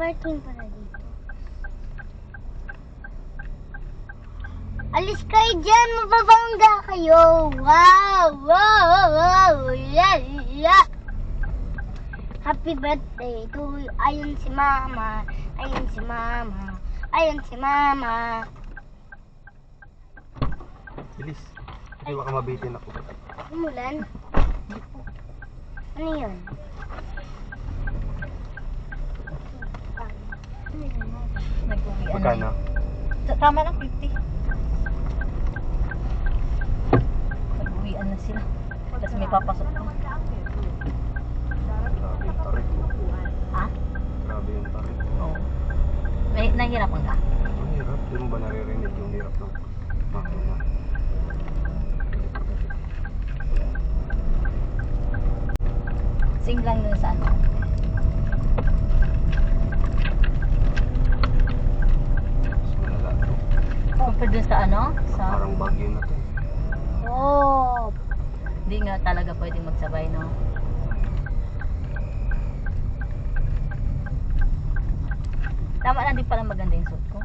parking pala dito. Alis kayo dyan, mababangga kayo. Wow, wow, wow, yeah, yeah. Happy birthday to you. Ayun si mama, ayun si mama, ayun si mama. Bilis. Hindi baka mabitin ako. Umulan? Ano yun? Nag-uwian Magkano? Tama lang, 50. Nag-uwian na sila. Tapos may papasok pa. Grabe yung tarik. Ha? Grabe yung tarik. Oo. Nahihirapan ka? Ang hirap. Hindi mo ba naririnig yung hirap ng makina? Sing lang dun sa ano. Mas malala to. Compare dun sa ano? Sa... Parang bagyo na to. Oh, Hindi nga talaga pwedeng magsabay, no? Tama lang din pala maganda yung suit ko.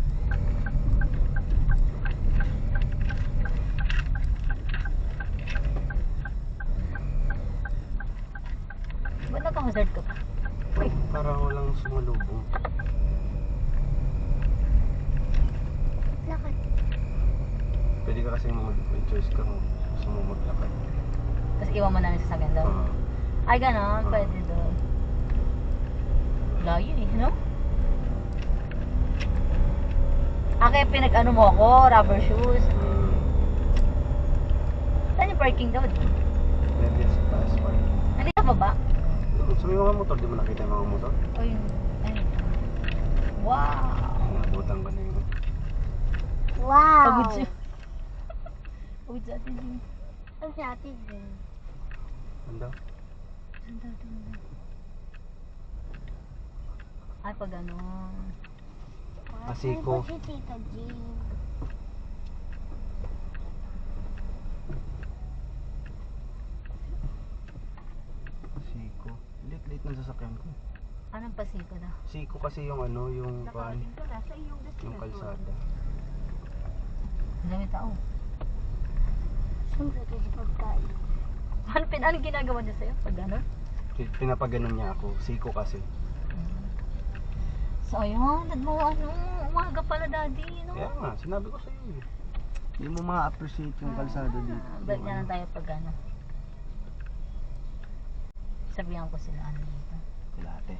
Ba't naka-hazard ka pa? Parang walang sumalubong. lakad. Pwede ka kasi mag-choice ka kung gusto mo maglakad. Tapos iwan mo na lang sa sakin daw. Ay, gano'n. Pwede doon. Layo eh, no? Kaya pinag-ano mo ako, rubber shoes. Saan yung parking daw? Pwede sa taas parking. Hindi ka baba? Sa may mga motor, di mo nakita yung mga motor? O yun. Ayun. Wow! Nabutan ko na yun. Wow. Pagod siya. Pagod sa atin yun. Ang sa atin din. Ano? Ay, pag ano. Asiko. Si Tita Jean. Siko. Lit-lit ng sasakyan ko. Anong pasiko daw? Siko kasi yung ano, yung pan, yung kalsada. Ang dami tao. Siyempre kasi pagkain. Anong ginagawa niya sa'yo? Pag ano? Pinapaganon niya ako. Siko kasi. So, ayun. Dad mo, ano, umaga pala, daddy, no? Kaya nga, sinabi ko sa'yo eh. Hindi mo ma-appreciate yung kalsada dito. Balik na lang tayo pag ano. Sabihan ko sila ano dito. Sila ate.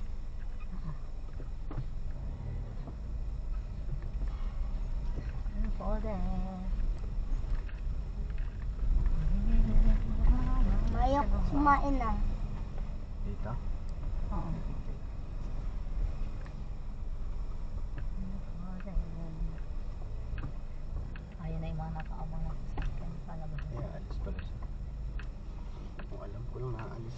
Ano po din? Mayok kumain na. Dito? Oo. Ayun na yung mga nakaabang na sasakyan. Palabas na Kaya sila. alis pala siya. Kung alam ko lang nakaalis.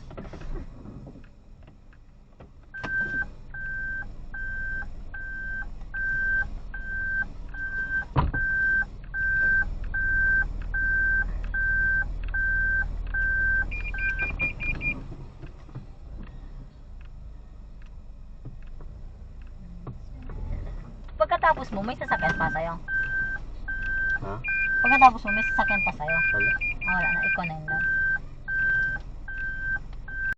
Pagkatapos mo, may sasakyan pa sa'yo. Ha? Pagkatapos mo, may sasakyan pa sa'yo. Wala. Ah, wala na. Ikaw na yun lang.